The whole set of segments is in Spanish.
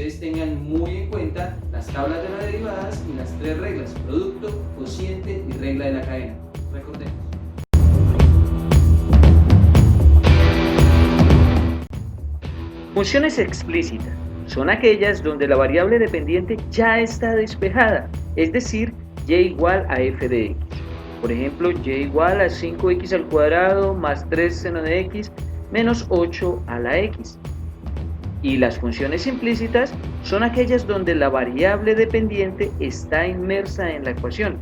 ustedes tengan muy en cuenta las tablas de las derivadas y las tres reglas: producto, cociente y regla de la cadena. Recordemos. Funciones explícitas son aquellas donde la variable dependiente ya está despejada, es decir, y igual a f de x. Por ejemplo, y igual a 5x al cuadrado más 3 seno de x menos 8 a la x. Y las funciones implícitas son aquellas donde la variable dependiente está inmersa en la ecuación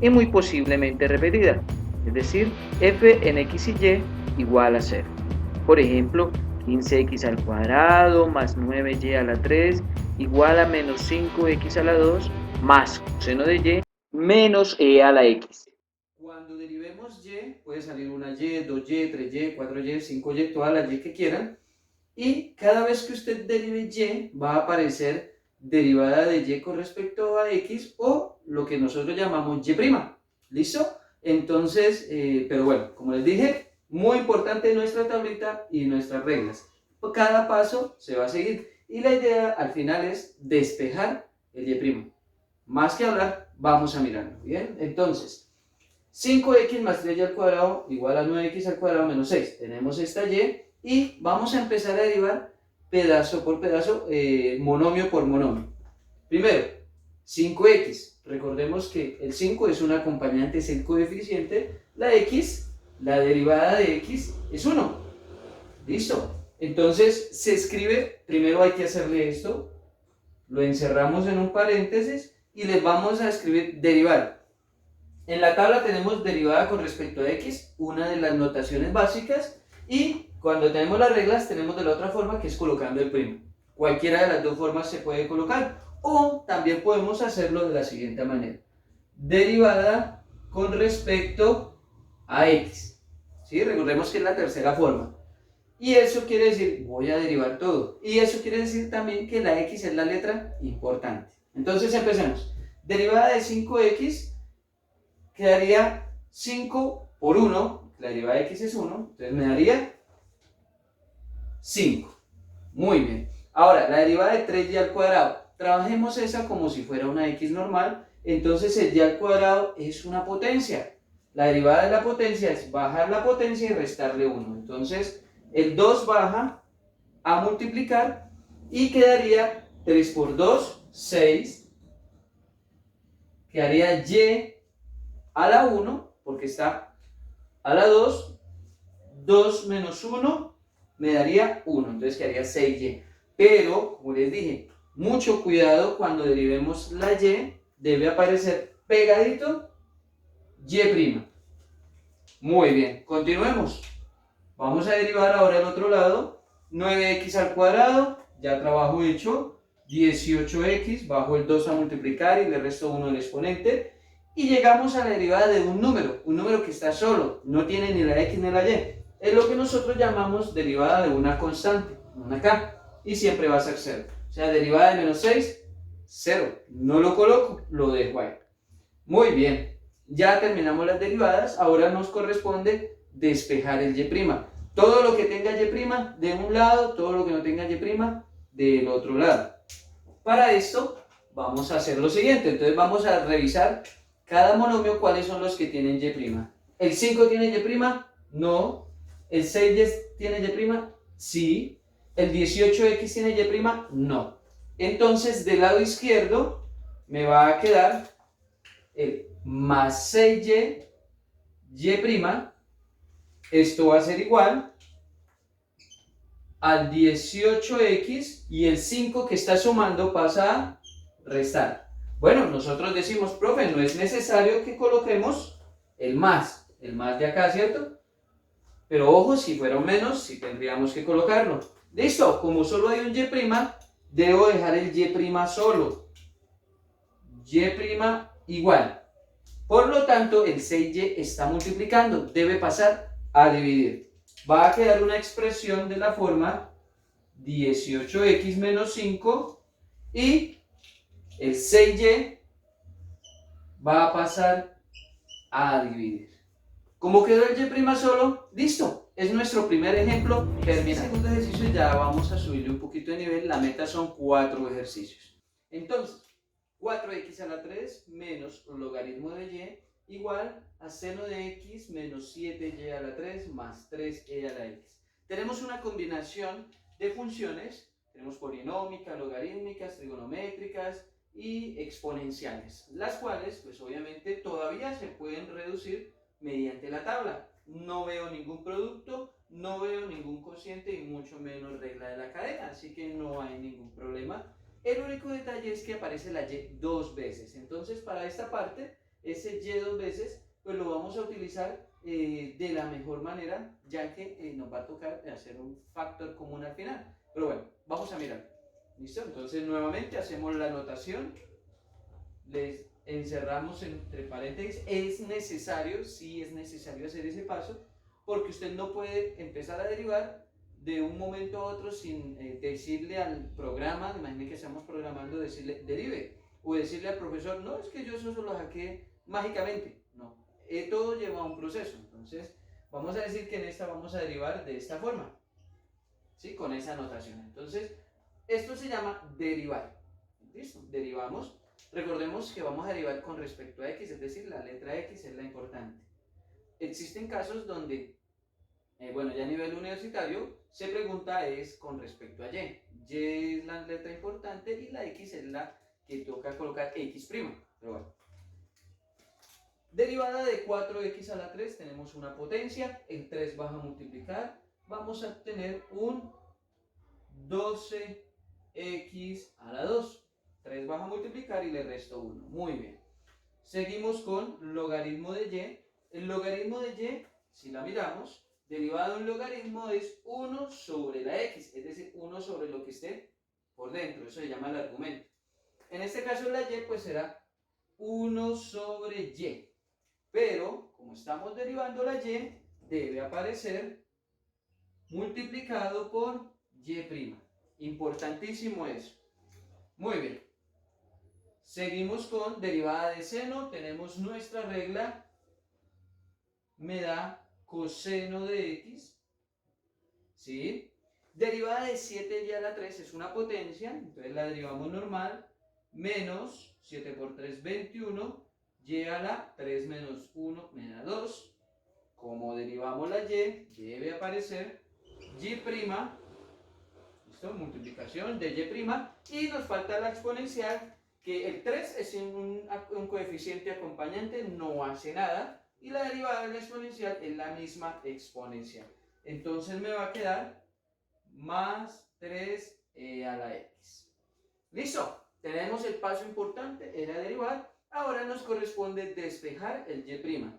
y muy posiblemente repetida, es decir, f en x y y igual a 0. Por ejemplo, 15x al cuadrado más 9y a la 3 igual a menos 5x a la 2 más coseno de y menos e a la x. Cuando derivemos y, puede salir una y, 2y, 3y, 4y, 5y, todas las y que quieran. Y cada vez que usted derive y, va a aparecer derivada de y con respecto a x o lo que nosotros llamamos y'. ¿Listo? Entonces, pero bueno, como les dije, muy importante nuestra tablita y nuestras reglas. Cada paso se va a seguir y la idea al final es despejar el y'. Más que hablar, vamos a mirarlo. ¿Bien? Entonces, 5x más 3y al cuadrado igual a 9x al cuadrado menos 6. Tenemos esta y vamos a empezar a derivar pedazo por pedazo, monomio por monomio. Primero, 5x. Recordemos que el 5 es un acompañante, es el coeficiente. La x, la derivada de x, es 1. ¿Listo? Entonces se escribe, primero hay que hacerle esto, lo encerramos en un paréntesis y les vamos a escribir derivada. En la tabla tenemos derivada con respecto a x, una de las notaciones básicas, y cuando tenemos las reglas tenemos de la otra forma, que es colocando el primo. Cualquiera de las dos formas se puede colocar, o también podemos hacerlo de la siguiente manera: derivada con respecto a x. ¿Sí? Recordemos que es la tercera forma. Y eso quiere decir, voy a derivar todo. Y eso quiere decir también que la x es la letra importante. Entonces empecemos. Derivada de 5x quedaría 5 por 1, la derivada de x es 1, entonces me daría 5. Muy bien. Ahora, la derivada de 3y al cuadrado, trabajemos esa como si fuera una x normal, entonces el y al cuadrado es una potencia. La derivada de la potencia es bajar la potencia y restarle 1. Entonces, el 2 baja a multiplicar y quedaría 3 por 2, 6. Quedaría y a la 1, porque está a la 2, 2 menos 1 me daría 1, entonces quedaría 6y. Pero, como les dije, mucho cuidado cuando derivemos la y, debe aparecer pegadito y'. Muy bien, continuemos. Vamos a derivar ahora el otro lado. 9x al cuadrado, ya trabajo hecho. 18x, bajo el 2 a multiplicar y le resto 1 al exponente. Y llegamos a la derivada de un número que está solo, no tiene ni la x ni la y. Es lo que nosotros llamamos derivada de una constante, una k, y siempre va a ser 0. O sea, derivada de menos 6, 0. No lo coloco, lo dejo ahí. Muy bien, ya terminamos las derivadas, ahora nos corresponde despejar el y'. Todo lo que tenga y' de un lado, todo lo que no tenga y' del otro lado. Para esto vamos a hacer lo siguiente, entonces vamos a revisar cada monomio cuáles son los que tienen y'. ¿El 5 tiene y'? No. ¿El 6 tiene y'? Sí. ¿El 18x tiene y'? No. Entonces del lado izquierdo me va a quedar el más 6y, y', esto va a ser igual al 18x y el 5 que está sumando pasa a restar. Bueno, nosotros decimos, profe, no es necesario que coloquemos el más de acá, ¿cierto? Pero ojo, si fuera un menos, sí tendríamos que colocarlo. Listo, como solo hay un y', debo dejar el y' solo. Y' igual. Por lo tanto, el 6y está multiplicando, debe pasar a dividir. Va a quedar una expresión de la forma 18x menos 5 y el 6y va a pasar a dividir. ¿Cómo quedó el y' solo? Listo. Es nuestro primer ejemplo terminado. El segundo ejercicio ya vamos a subirle un poquito de nivel. La meta son 4 ejercicios. Entonces, 4x a la 3 menos logaritmo de y igual a seno de x menos 7y a la 3 más 3e a la x. Tenemos una combinación de funciones. Tenemos polinómicas, logarítmicas, trigonométricas y exponenciales, las cuales pues obviamente todavía se pueden reducir mediante la tabla. No veo ningún producto, no veo ningún cociente y mucho menos regla de la cadena, así que no hay ningún problema. El único detalle es que aparece la y dos veces, entonces para esta parte, ese y dos veces, pues lo vamos a utilizar de la mejor manera, ya que nos va a tocar hacer un factor común al final. Pero bueno, vamos a mirar. ¿Listo? Entonces nuevamente hacemos la anotación, les encerramos entre paréntesis, es necesario, sí es necesario hacer ese paso, porque usted no puede empezar a derivar de un momento a otro sin decirle al programa, imagine que estamos programando, decirle derive, o decirle al profesor, no, es que yo eso lo saqué mágicamente, no, todo lleva un proceso, entonces vamos a decir que en esta vamos a derivar de esta forma, ¿sí? Con esa anotación, entonces esto se llama derivar, ¿listo? Derivamos. Recordemos que vamos a derivar con respecto a x, es decir, la letra x es la importante. Existen casos donde, bueno, ya a nivel universitario, se pregunta es con respecto a y. Y es la letra importante y la x es la que toca colocar x'. Pero bueno. Derivada de 4x a la 3 tenemos una potencia, el 3 baja a multiplicar, vamos a obtener un 12x a la 2. 3 baja a multiplicar y le resto 1. Muy bien. Seguimos con logaritmo de y. El logaritmo de y, si la miramos, derivado de un logaritmo es 1 sobre la x, es decir, 1 sobre lo que esté por dentro. Eso se llama el argumento. En este caso la y pues será 1 sobre y. Pero, como estamos derivando la y, debe aparecer multiplicado por y'. Importantísimo eso. Muy bien. Seguimos con derivada de seno, tenemos nuestra regla, me da coseno de x, ¿sí? Derivada de 7y a la 3 es una potencia, entonces la derivamos normal, menos 7 por 3, 21, y a la 3 menos 1 me da 2, como derivamos la y, debe aparecer y', ¿listo? Multiplicación de y', y nos falta la exponencial, que el 3 es un coeficiente acompañante, no hace nada, y la derivada de la exponencial es la misma exponencial. Entonces me va a quedar más 3e a la x. ¿Listo? Tenemos el paso importante, era derivar. Ahora nos corresponde despejar el y'.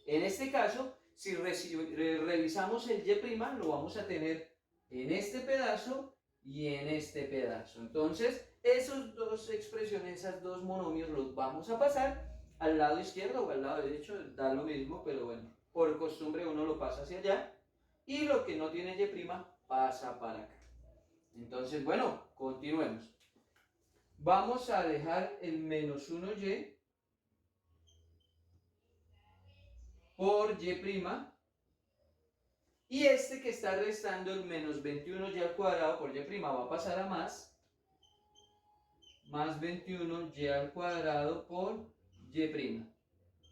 En este caso, si revisamos el y', lo vamos a tener en este pedazo y en este pedazo. Entonces, esas dos expresiones, esos dos monomios los vamos a pasar al lado izquierdo o al lado derecho, da lo mismo, pero bueno, por costumbre uno lo pasa hacia allá y lo que no tiene y' pasa para acá. Entonces, bueno, continuemos. Vamos a dejar el menos 1y por y'. Y este que está restando el menos 21y al cuadrado por y' va a pasar a más 21y al cuadrado por y'.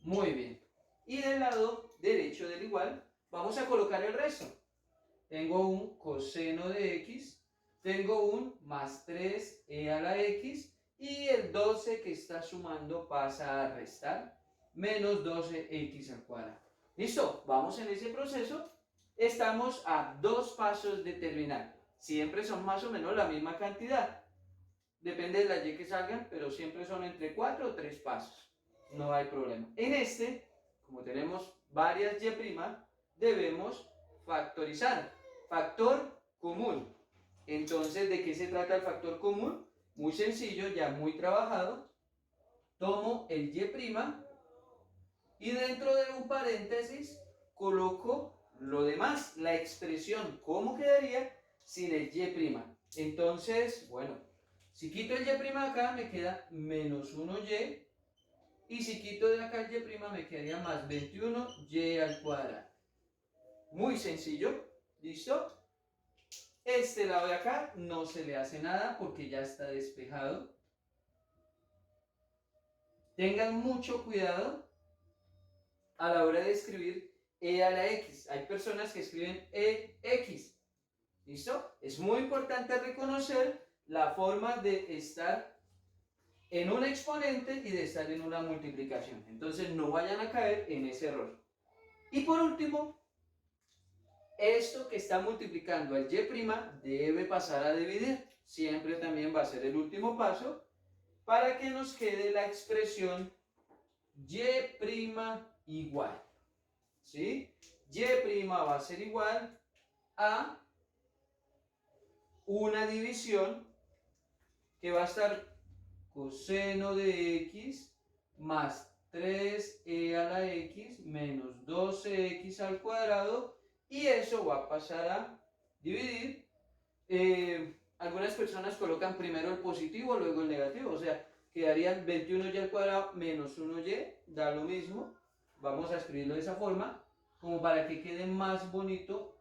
Muy bien. Y del lado derecho del igual, vamos a colocar el resto. Tengo un coseno de x, tengo un más 3e a la x, y el 12 que está sumando pasa a restar, menos 12x al cuadrado. ¿Listo? Vamos en ese proceso. Estamos a 2 pasos de terminar. Siempre son más o menos la misma cantidad. Depende de la y que salgan, pero siempre son entre 4 o 3 pasos. No hay problema. En este, como tenemos varias y', debemos factorizar. Factor común. Entonces, ¿de qué se trata el factor común? Muy sencillo, ya muy trabajado. Tomo el y' y dentro de un paréntesis coloco lo demás, la expresión. ¿Cómo quedaría sin el y'? Entonces, bueno, si quito el y' acá me queda menos 1y, y si quito de acá el y' me quedaría más 21y al cuadrado. Muy sencillo, ¿listo? Este lado de acá no se le hace nada porque ya está despejado. Tengan mucho cuidado a la hora de escribir e a la x. Hay personas que escriben ex. ¿Listo? Es muy importante reconocer la forma de estar en un exponente y de estar en una multiplicación. Entonces no vayan a caer en ese error. Y por último, esto que está multiplicando al y' debe pasar a dividir. Siempre también va a ser el último paso para que nos quede la expresión y' igual. ¿Sí? Y' va a ser igual a una división que va a estar coseno de x más 3e a la x menos 12x al cuadrado, y eso va a pasar a dividir. Algunas personas colocan primero el positivo, luego el negativo, o sea, quedarían 21y al cuadrado menos 1y, da lo mismo. Vamos a escribirlo de esa forma, como para que quede más bonito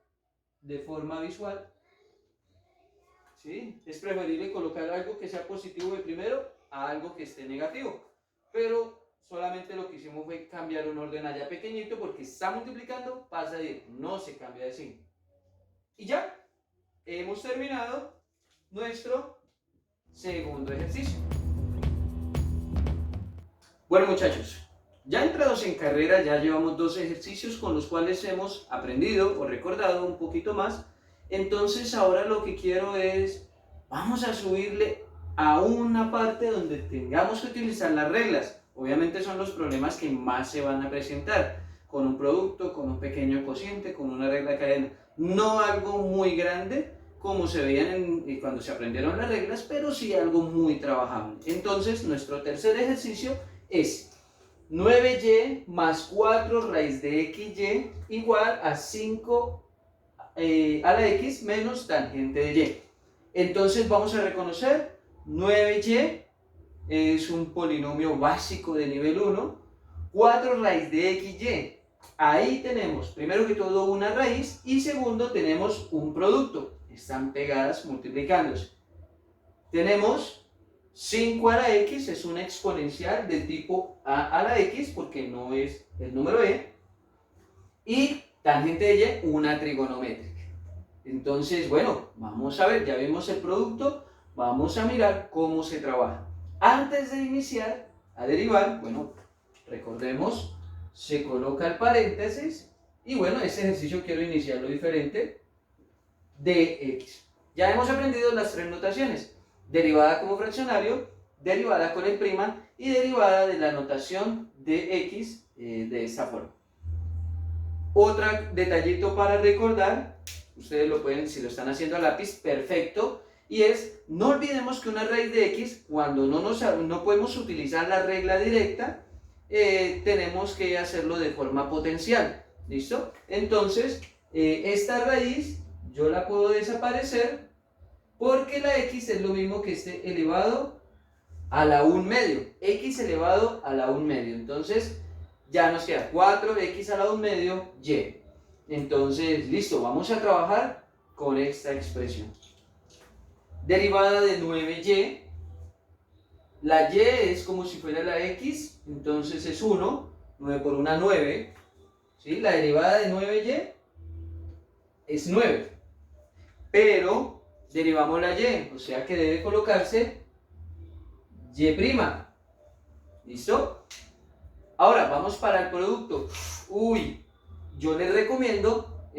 de forma visual. ¿Sí? Es preferible colocar algo que sea positivo de primero a algo que esté negativo, pero solamente lo que hicimos fue cambiar un orden allá pequeñito porque está multiplicando, pasa a ir, no se cambia de signo. Y ya, hemos terminado nuestro segundo ejercicio. Bueno, muchachos, ya entrados en carrera, ya llevamos 2 ejercicios con los cuales hemos aprendido o recordado un poquito más. Entonces ahora lo que quiero es, vamos a subirle a una parte donde tengamos que utilizar las reglas. Obviamente son los problemas que más se van a presentar, con un producto, con un pequeño cociente, con una regla de cadena. No algo muy grande como se veían cuando se aprendieron las reglas, pero sí algo muy trabajable. Entonces nuestro tercer ejercicio es 9y más 4 raíz de xy igual a 5 a la x menos tangente de y. Entonces vamos a reconocer 9y es un polinomio básico de nivel 1, 4 raíz de xy. Ahí tenemos primero que todo una raíz y segundo tenemos un producto. Están pegadas multiplicándose. Tenemos 5 a la x, es una exponencial de tipo a la x porque no es el número e. Y tangente de y, una trigonométrica. Entonces, bueno, vamos a ver, ya vimos el producto, vamos a mirar cómo se trabaja. Antes de iniciar a derivar, bueno, recordemos, se coloca el paréntesis y bueno, este ejercicio quiero iniciarlo diferente, de x. Ya hemos aprendido las 3 notaciones, derivada como fraccionario, derivada con el' y derivada de la notación de x de esta forma. Otro detallito para recordar, ustedes lo pueden, si lo están haciendo a lápiz, perfecto, y es, no olvidemos que una raíz de x, cuando no podemos utilizar la regla directa, tenemos que hacerlo de forma potencial, ¿listo? Entonces, esta raíz yo la puedo desaparecer porque la x es lo mismo que este elevado a la 1 medio, x elevado a la 1 medio, entonces ya nos queda 4x a la 1 medio y. Entonces, listo, vamos a trabajar con esta expresión. Derivada de 9y, la y es como si fuera la x, entonces es 1, 9 por 1, 9, ¿sí? La derivada de 9y es 9, pero derivamos la y, o sea que debe colocarse y', ¿listo? Ahora, vamos para el producto. Yo les recomiendo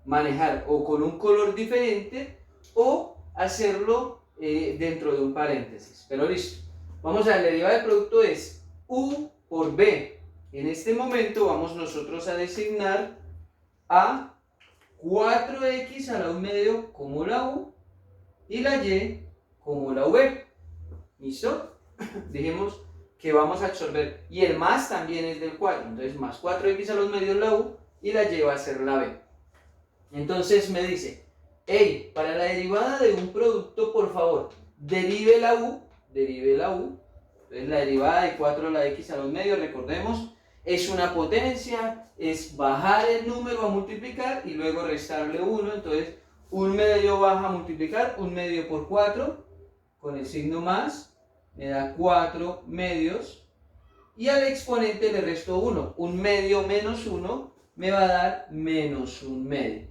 manejar o con un color diferente o hacerlo dentro de un paréntesis. Pero listo. Vamos a ver, la derivada del producto es u por b. En este momento vamos nosotros a designar a 4x a la 1 medio como la u y la y como la v. ¿Listo? Dijimos que vamos a absorber, y el más también es del 4, entonces más 4x a los medios la u y la y va a ser la b. Entonces me dice, hey, para la derivada de un producto, por favor, derive la u, entonces la derivada de 4 a la x a los medios, recordemos, es una potencia, es bajar el número a multiplicar y luego restarle 1. Entonces, 1/2 baja a multiplicar, 1/2 por 4, con el signo más, me da 4/2. Y al exponente le resto 1. 1/2 menos 1 me va a dar -1/2.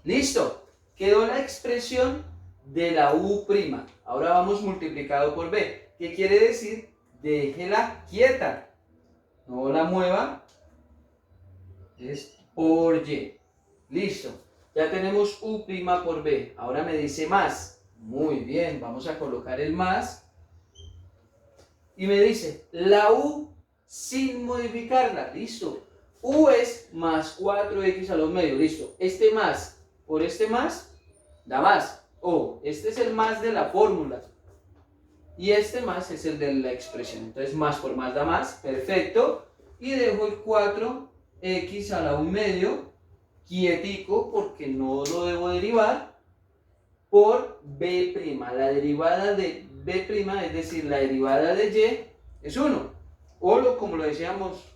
¿Listo? Quedó la expresión de la U'. Ahora vamos multiplicado por B. ¿Qué quiere decir? Déjela quieta. No la mueva. Es por Y. Listo. Ya tenemos U' por B. Ahora me dice más. Muy bien. Vamos a colocar el más. Y me dice la U sin modificarla. Listo. U es más 4x a los medios. Listo. Este más por este más da más. Este es el más de la fórmula. Y este más es el de la expresión. Entonces más por más da más. Perfecto. Y dejo el 4x a la 1/2 quietico porque no lo debo derivar por B'. La derivada de B', es decir, la derivada de Y es 1. O como lo decíamos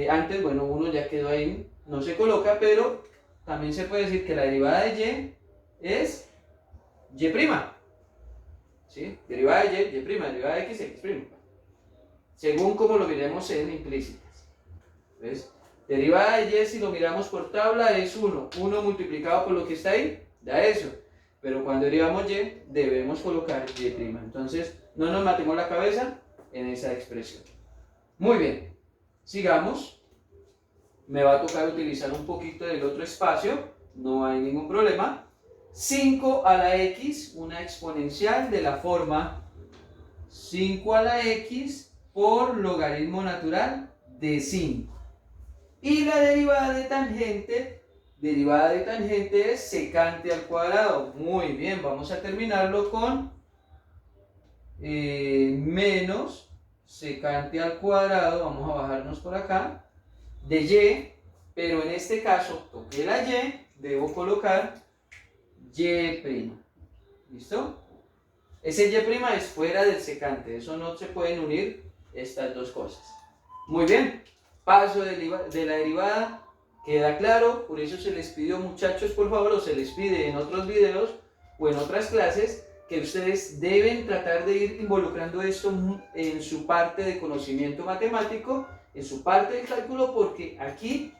antes, bueno, 1 ya quedó ahí, no se coloca, pero también se puede decir que la derivada de Y es Y'. ¿Sí? Derivada de Y, Y', derivada de X, X'. Según como lo miremos en implícitas. ¿Ves? Derivada de Y, si lo miramos por tabla, es 1. 1 multiplicado por lo que está ahí, da eso. Pero cuando derivamos Y, debemos colocar Y'. Entonces, no nos matemos la cabeza en esa expresión. Muy bien. Sigamos. Me va a tocar utilizar un poquito del otro espacio. No hay ningún problema. 5 a la X, una exponencial de la forma 5 a la X por logaritmo natural de 5. Y la derivada de tangente es secante al cuadrado. Muy bien, vamos a terminarlo con menos secante al cuadrado. Vamos a bajarnos por acá. De Y, pero en este caso toqué la Y, debo colocar Y'. ¿Listo? Ese Y' es fuera del secante. Eso no se pueden unir estas dos cosas. Muy bien. Paso de la derivada. Queda claro, por eso se les pidió, muchachos, por favor, o se les pide en otros videos o en otras clases, que ustedes deben tratar de ir involucrando esto en su parte de conocimiento matemático, en su parte de cálculo, porque aquí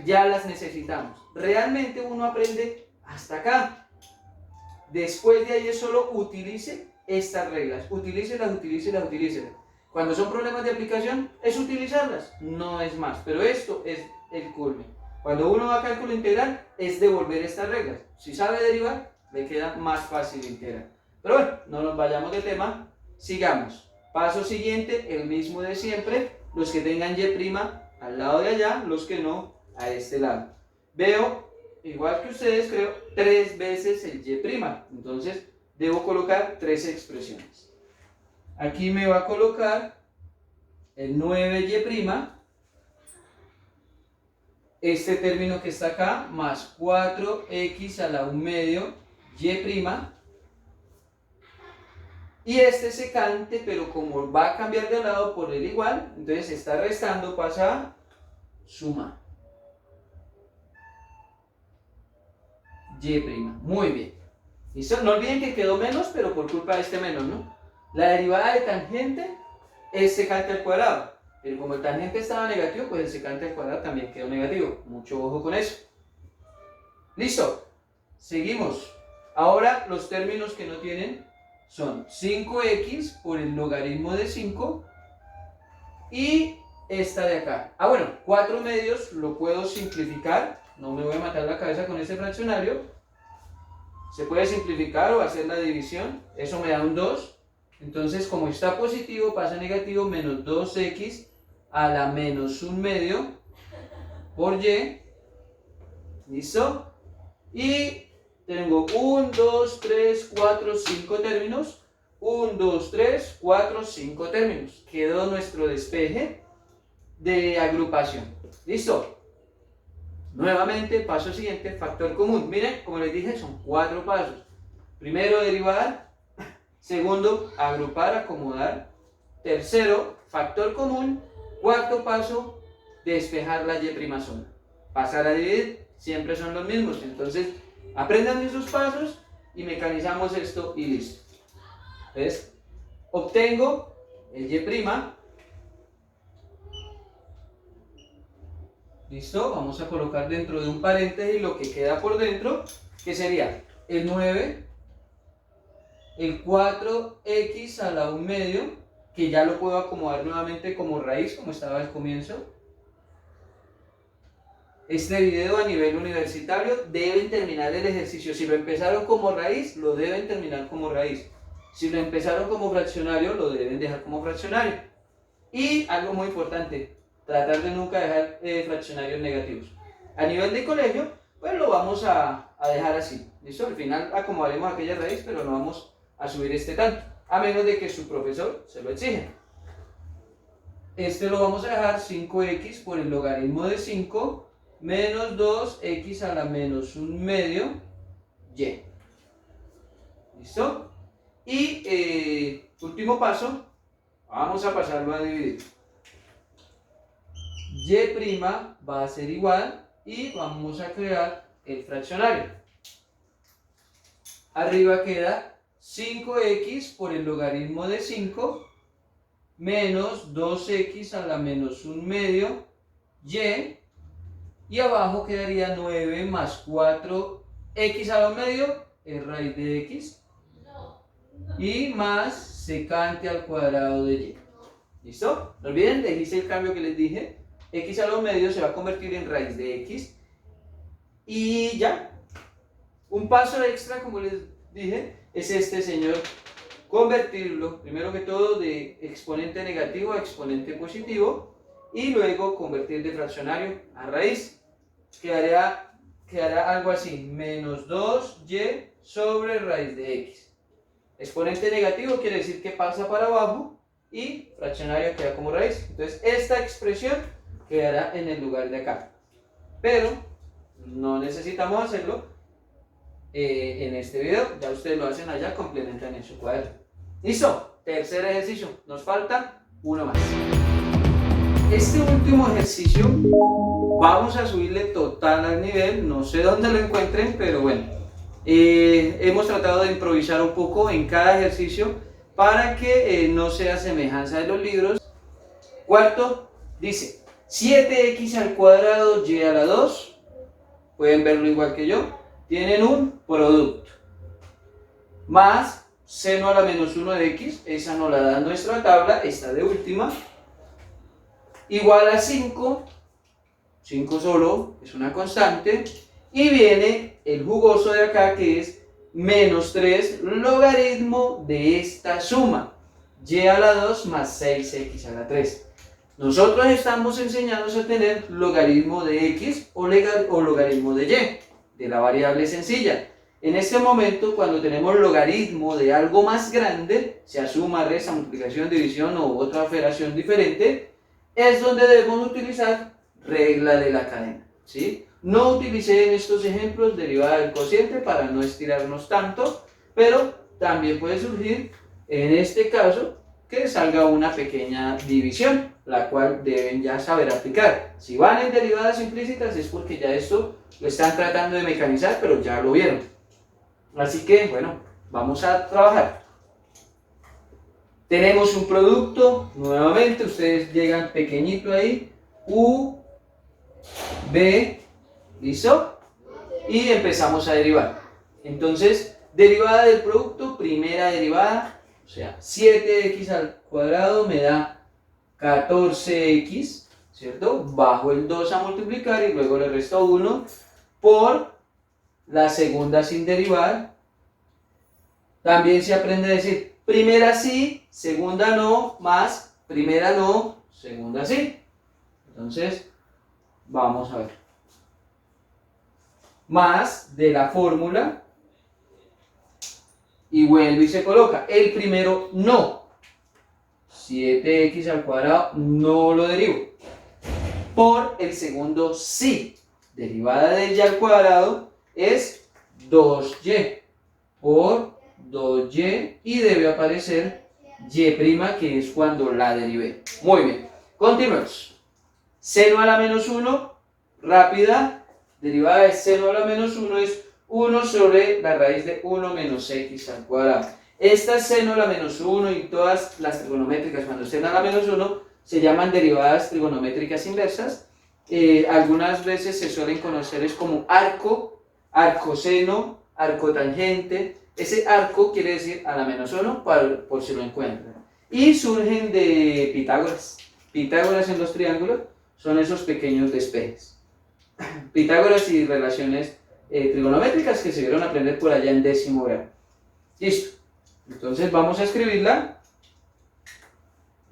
ya las necesitamos. Realmente uno aprende hasta acá. Después de ahí es solo utilice estas reglas, utilícelas. Cuando son problemas de aplicación, es utilizarlas, no es más. Pero esto es el culmen. Cuando uno va a cálculo integral, es devolver estas reglas. Si sabe derivar, le queda más fácil integrar. Pero bueno, no nos vayamos de tema, sigamos. Paso siguiente, el mismo de siempre. Los que tengan Y' al lado de allá, los que no, a este lado. Veo, igual que ustedes, creo, 3 veces el Y'. Entonces, debo colocar 3 expresiones. Aquí me va a colocar el 9Y', este término que está acá, más 4x a la 1/2 Y', y este secante, pero como va a cambiar de lado por el igual, entonces está restando, pasa a sumar. Y'. Muy bien. ¿Listo? No olviden que quedó menos, pero por culpa de este menos, ¿no? La derivada de tangente es secante al cuadrado. Pero como el tangente estaba negativo, pues el secante al cuadrado también quedó negativo. Mucho ojo con eso. ¿Listo? Seguimos. Ahora los términos que no tienen son 5x por el logaritmo de 5 y esta de acá. Bueno, 4/2 lo puedo simplificar. No me voy a matar la cabeza con este fraccionario. Se puede simplificar o hacer la división. Eso me da un 2. Entonces, como está positivo, pasa a negativo, menos 2x a la menos 1/2 por Y. ¿Listo? Y tengo 1, 2, 3, 4, 5 términos. 1, 2, 3, 4, 5 términos. Quedó nuestro despeje de agrupación. ¿Listo? Nuevamente, paso siguiente, factor común. Miren, como les dije, son 4 pasos. Primero, derivar. Segundo, agrupar, acomodar. Tercero, factor común. Cuarto paso, despejar la y' sola. Pasar a dividir, siempre son los mismos. Entonces, aprendan esos pasos y mecanizamos esto y listo. Entonces, obtengo el y'. Listo, vamos a colocar dentro de un paréntesis lo que queda por dentro, que sería el 9, el 4x a la 1/2, que ya lo puedo acomodar nuevamente como raíz, como estaba al comienzo. Este video a nivel universitario deben terminar el ejercicio. Si lo empezaron como raíz, lo deben terminar como raíz. Si lo empezaron como fraccionario, lo deben dejar como fraccionario. Y algo muy importante, tratar de nunca dejar fraccionarios negativos. A nivel de colegio, pues lo vamos a dejar así. ¿Listo? Al final acomodaremos aquella raíz, pero no vamos a subir este tanto, a menos de que su profesor se lo exija. Este lo vamos a dejar 5x por el logaritmo de 5 menos 2x a la menos 1/2 y. ¿Listo? Y último paso, vamos a pasarlo a dividir. Y' va a ser igual y vamos a crear el fraccionario. Arriba queda 5x por el logaritmo de 5 menos 2x a la menos 1/2 y abajo quedaría 9 más 4x a la 1/2 es raíz de x y más secante al cuadrado de y. ¿Listo? No olviden, les hice el cambio que les dije. X a la 1/2 se va a convertir en raíz de x y ya. Un paso extra, como les dije, es este, señor, convertirlo primero que todo de exponente negativo a exponente positivo y luego convertir de fraccionario a raíz. Quedará algo así, menos 2y sobre raíz de x. Exponente negativo quiere decir que pasa para abajo y fraccionario queda como raíz. Entonces esta expresión quedará en el lugar de acá. Pero no necesitamos hacerlo en este video, ya ustedes lo hacen allá, complementan en su cuaderno. ¿Listo? Tercer ejercicio, nos falta uno más. Este último ejercicio vamos a subirle total al nivel, no sé dónde lo encuentren, pero bueno, hemos tratado de improvisar un poco en cada ejercicio para que no sea semejanza de los libros. Cuarto, dice 7x al cuadrado y a la 2, pueden verlo igual que yo, tienen un producto, más seno a la menos 1 de x, esa nos la da nuestra tabla, esta de última, igual a 5 solo, es una constante, y viene el jugoso de acá que es menos 3 logaritmo de esta suma, y a la 2 más 6x a la 3. Nosotros estamos enseñados a tener logaritmo de x o logaritmo de y, de la variable sencilla. En este momento, cuando tenemos logaritmo de algo más grande, sea suma, resta, multiplicación, división o otra operación diferente, es donde debemos utilizar regla de la cadena, ¿sí? No utilicé en estos ejemplos derivada del cociente para no estirarnos tanto, pero también puede surgir en este caso que salga una pequeña división, la cual deben ya saber aplicar. Si van en derivadas implícitas es porque ya esto lo están tratando de mecanizar, pero ya lo vieron. Así que, bueno, vamos a trabajar. Tenemos un producto, nuevamente, ustedes llegan pequeñito ahí, U, B, ¿listo? Y empezamos a derivar. Entonces, derivada del producto, primera derivada, o sea, 7x al cuadrado me da 14x, ¿cierto? Bajo el 2 a multiplicar y luego le resto 1 por la segunda sin derivar. También se aprende a decir primera sí, segunda no, más primera no, segunda sí. Entonces, vamos a ver. Más de la fórmula y vuelve y se coloca. El primero no. 7x al cuadrado no lo derivo. Por el segundo sí. Derivada de y al cuadrado es 2y por 2y y debe aparecer y', que es cuando la derivé. Muy bien, continuemos. Seno a la menos 1, rápida, derivada de seno a la menos 1 es 1 sobre la raíz de 1 menos x al cuadrado. Esta seno a la menos 1 y todas las trigonométricas cuando seno a la menos 1 se llaman derivadas trigonométricas inversas. Algunas veces se suelen conocer es como arco, arcoseno, arcotangente. Ese arco quiere decir a la menos 1 por si lo encuentran. Y surgen de Pitágoras. Pitágoras en los triángulos son esos pequeños despejes. Pitágoras y relaciones trigonométricas que se vieron aprender por allá en 10º grado. Listo. Entonces vamos a escribirla.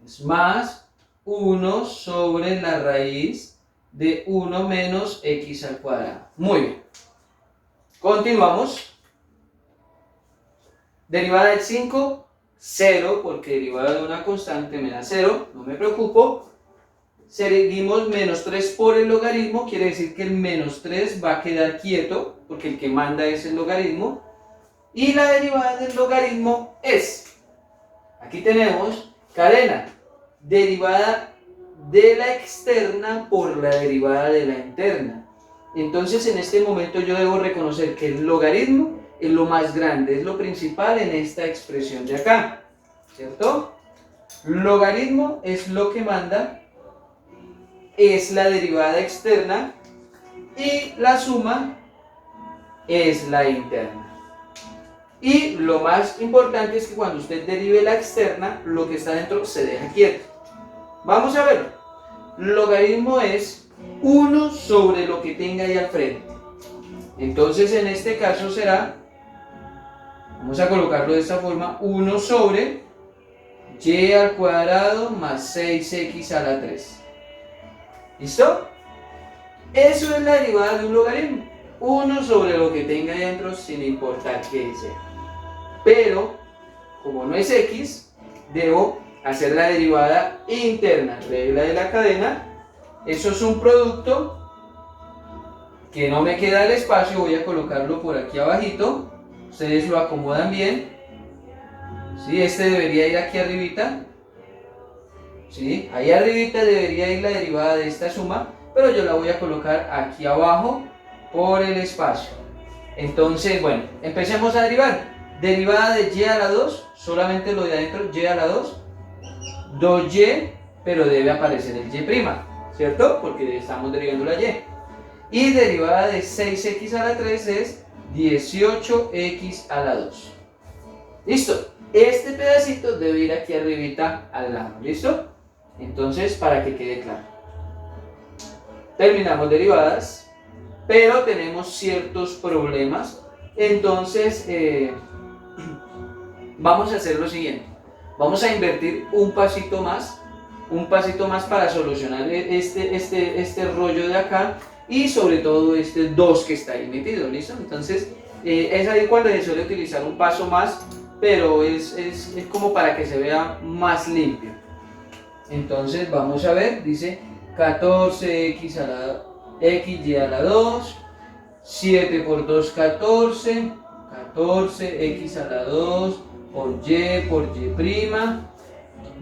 Es más 1 sobre la raíz de 1 menos x al cuadrado. Muy bien. Continuamos. Derivada del 5, 0, porque derivada de una constante me da 0, no me preocupo. Seguimos menos 3 por el logaritmo, quiere decir que el menos 3 va a quedar quieto, porque el que manda es el logaritmo. Y la derivada del logaritmo es, aquí tenemos cadena, derivada de la externa por la derivada de la interna. Entonces en este momento yo debo reconocer que el logaritmo es lo más grande, es lo principal en esta expresión de acá, ¿cierto? Logaritmo es lo que manda, es la derivada externa y la suma es la interna. Y lo más importante es que cuando usted derive la externa, lo que está dentro se deja quieto. Vamos a verlo. Logaritmo es 1 sobre lo que tenga ahí al frente. Entonces en este caso será, vamos a colocarlo de esta forma, 1 sobre y al cuadrado más 6x a la 3. ¿Listo? Eso es la derivada de un logaritmo. 1 sobre lo que tenga ahí dentro sin importar qué sea. Pero, como no es x, debo hacer la derivada interna, regla de la cadena. Eso es un producto que no me queda el espacio, voy a colocarlo por aquí abajito. Ustedes lo acomodan bien. ¿Sí? Este debería ir aquí arribita. ¿Sí? Ahí arribita debería ir la derivada de esta suma, pero yo la voy a colocar aquí abajo por el espacio. Entonces, bueno, empecemos a derivar. Derivada de y a la 2, solamente lo de adentro, y a la 2, 2y, pero debe aparecer el y', ¿cierto? Porque estamos derivando la y. Y derivada de 6x a la 3 es 18x a la 2. ¿Listo? Este pedacito debe ir aquí arribita al lado, ¿listo? Entonces, para que quede claro. Terminamos derivadas, pero tenemos ciertos problemas. Entonces, vamos a hacer lo siguiente. Vamos a invertir un pasito más para solucionar este rollo de acá y sobre todo este 2 que está ahí metido, ¿listo? Entonces, es ahí cuando se suele utilizar un paso más, pero es como para que se vea más limpio. Entonces, vamos a ver, dice 14x a la xy a la 2, 7 por 2, 14, 14x a la 2 por y',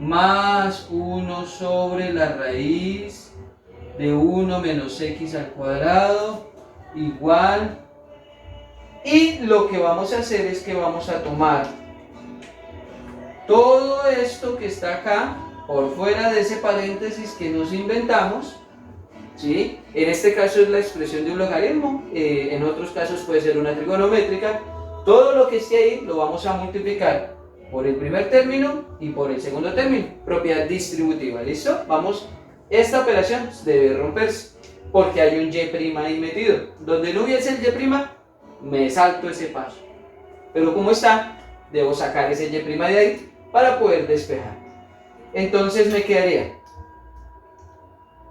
más 1 sobre la raíz de 1 menos x al cuadrado, igual. Y lo que vamos a hacer es que vamos a tomar todo esto que está acá, por fuera de ese paréntesis que nos inventamos, ¿sí? En este caso es la expresión de un logaritmo, en otros casos puede ser una trigonométrica. Todo lo que esté ahí lo vamos a multiplicar por el primer término y por el segundo término, propiedad distributiva, ¿listo? Vamos, esta operación debe romperse, porque hay un y' ahí metido. Donde no hubiese el y', me salto ese paso. Pero como está, debo sacar ese y' de ahí para poder despejar. Entonces me quedaría,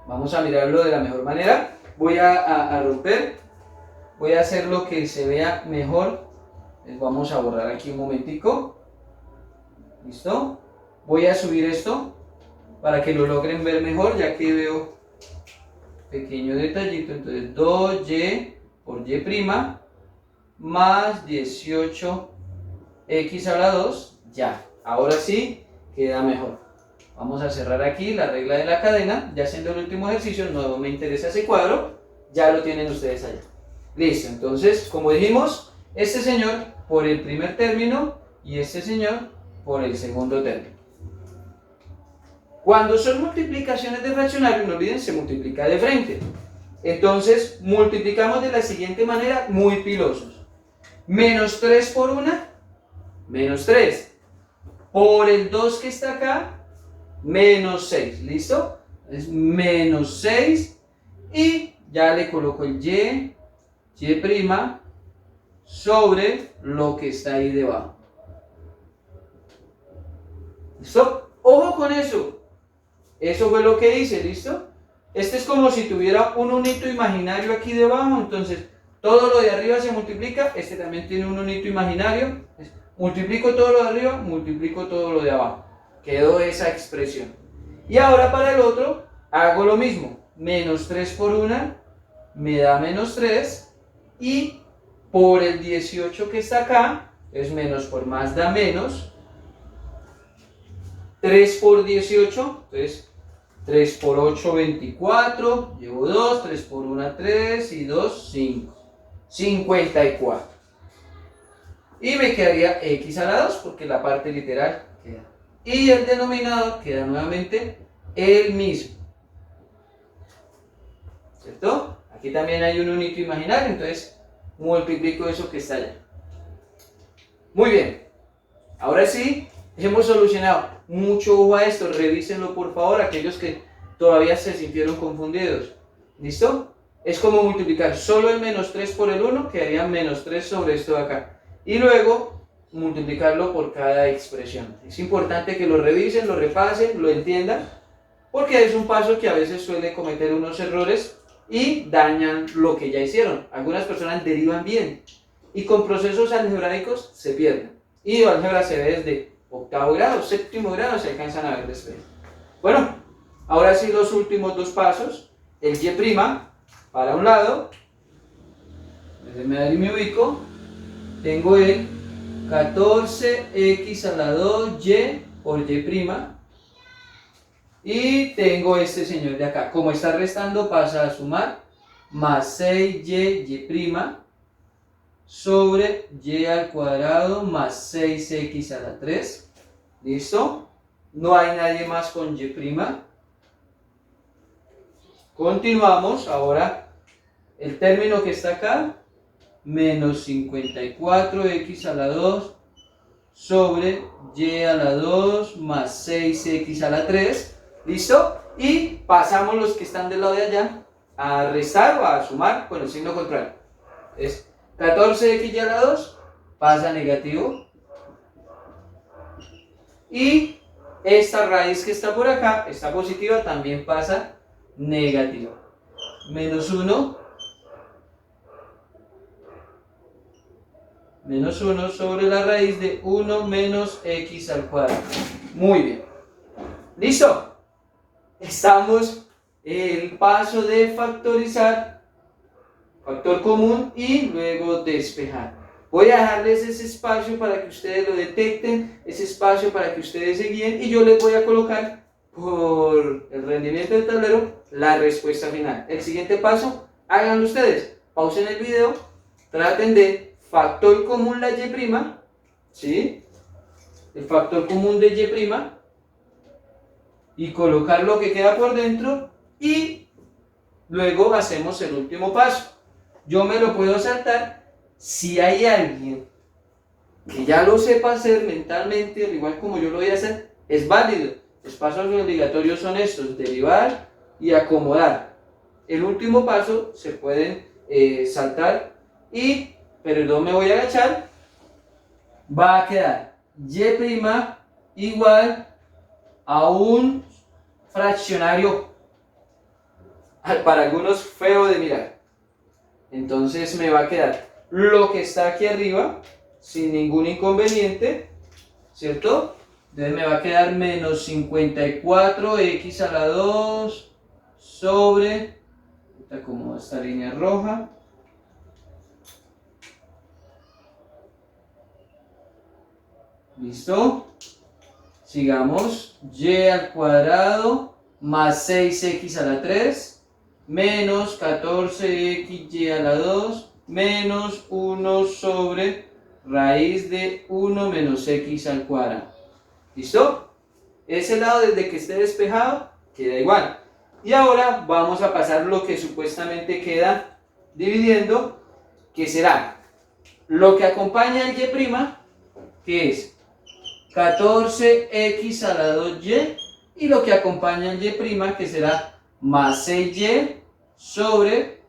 vamos a mirarlo de la mejor manera, voy a romper, voy a hacer lo que se vea mejor. Les vamos a borrar aquí un momentico, ¿listo? Voy a subir esto para que lo logren ver mejor, ya que veo pequeño detallito. Entonces 2y por y' más 18x a la 2, ya, ahora sí queda mejor. Vamos a cerrar aquí la regla de la cadena, ya haciendo el último ejercicio, no me interesa ese cuadro, ya lo tienen ustedes allá. Listo, entonces, como dijimos, este señor por el primer término y este señor por el segundo término. Cuando son multiplicaciones de fraccionarios, no olviden, se multiplica de frente. Entonces, multiplicamos de la siguiente manera, muy pilosos. Menos 3 por 1, menos 3. Por el 2 que está acá, menos 6. ¿Listo? Es menos 6. Y ya le coloco el y' sobre lo que está ahí debajo. ¿Listo? Ojo con eso. Eso fue lo que hice, ¿listo? Este es como si tuviera un unito imaginario aquí debajo, entonces todo lo de arriba se multiplica, este también tiene un unito imaginario, multiplico todo lo de arriba, multiplico todo lo de abajo. Quedó esa expresión. Y ahora para el otro, hago lo mismo, menos 3 por 1 me da menos 3, y por el 18 que está acá, es menos por más da menos, 3 por 18, entonces 3 por 8, 24, llevo 2, 3 por 1, 3 y 2, 5, 54. Y me quedaría x a la 2 porque la parte literal queda. Y el denominador queda nuevamente el mismo. ¿Cierto? Aquí también hay un unito imaginario, entonces multiplico eso que está allá. Muy bien. Ahora sí, hemos solucionado. Mucho ojo a esto, revísenlo por favor, aquellos que todavía se sintieron confundidos. ¿Listo? Es como multiplicar solo el menos 3 por el 1, quedaría menos 3 sobre esto de acá. Y luego multiplicarlo por cada expresión. Es importante que lo revisen, lo repasen, lo entiendan, porque es un paso que a veces suele cometer unos errores y dañan lo que ya hicieron. Algunas personas derivan bien y con procesos algebraicos se pierden. Y álgebra se ve desde octavo grado, séptimo grado, se alcanzan a ver después. Bueno, ahora sí los últimos dos pasos. El y' para un lado, déjenme dar y me ubico, tengo el 14x a la 2y por y', y tengo este señor de acá. Como está restando, pasa a sumar, más 6y' sobre y al cuadrado más 6x a la 3. ¿Listo? No hay nadie más con y'. Continuamos. Ahora el término que está acá, menos 54x a la 2 sobre y a la 2 más 6x a la 3. ¿Listo? Y pasamos los que están del lado de allá a restar o a sumar con el signo contrario. Es 14x a la 2 pasa a negativo. Y esta raíz que está por acá, esta positiva, también pasa negativa. Menos 1. Menos 1 sobre la raíz de 1 menos x al cuadrado. Muy bien. ¿Listo? Estamos en el paso de factorizar, factor común y luego despejar. Voy a dejarles ese espacio para que ustedes lo detecten, ese espacio para que ustedes se guíen y yo les voy a colocar por el rendimiento del tablero la respuesta final. El siguiente paso, háganlo ustedes. Pausen el video, traten de factor común la y', ¿sí? El factor común de y colocar lo que queda por dentro y luego hacemos el último paso. Yo me lo puedo saltar si hay alguien que ya lo sepa hacer mentalmente, al igual como yo lo voy a hacer, es válido. Los pasos obligatorios son estos: derivar y acomodar. El último paso se pueden saltar pero no me voy a agachar. Va a quedar y' igual a un fraccionario para algunos feo de mirar. Entonces me va a quedar lo que está aquí arriba sin ningún inconveniente, ¿cierto? Entonces me va a quedar menos 54x a la 2 sobre, como esta línea roja, ¿listo? Sigamos, y al cuadrado más 6x a la 3 menos 14xy a la 2 menos 1 sobre raíz de 1 menos x al cuadrado. ¿Listo? Ese lado desde que esté despejado queda igual. Y ahora vamos a pasar lo que supuestamente queda dividiendo, que será lo que acompaña al y', que es 14x a la 2y, y lo que acompaña al y', que será más 6y sobre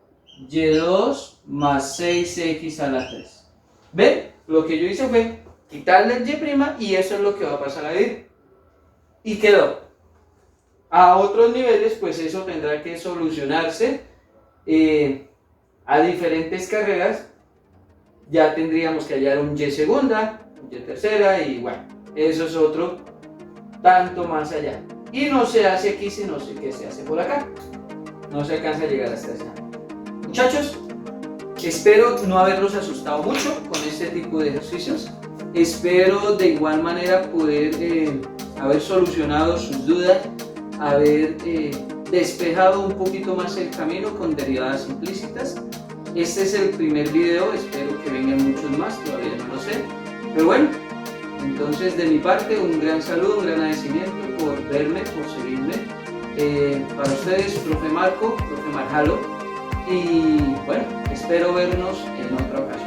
y2 más 6x a la 3. ¿Ven? Lo que yo hice fue quitarle el y' y eso es lo que va a pasar a dividir. Y quedó. A otros niveles, pues eso tendrá que solucionarse a diferentes carreras. Ya tendríamos que hallar un y segunda, un y tercera, y bueno, eso es otro tanto más allá. Y no se hace aquí, sino que se hace por acá. No se alcanza a llegar hasta allá. Muchachos, espero no haberlos asustado mucho con este tipo de ejercicios. Espero de igual manera poder haber solucionado sus dudas, haber despejado un poquito más el camino con derivadas implícitas. Este es el primer video, espero que vengan muchos más, todavía no lo sé. Pero bueno, entonces de mi parte un gran saludo, un gran agradecimiento por verme, por seguirme. Para ustedes, profe Marco, profe Marjalo. Y bueno, espero vernos en otra ocasión.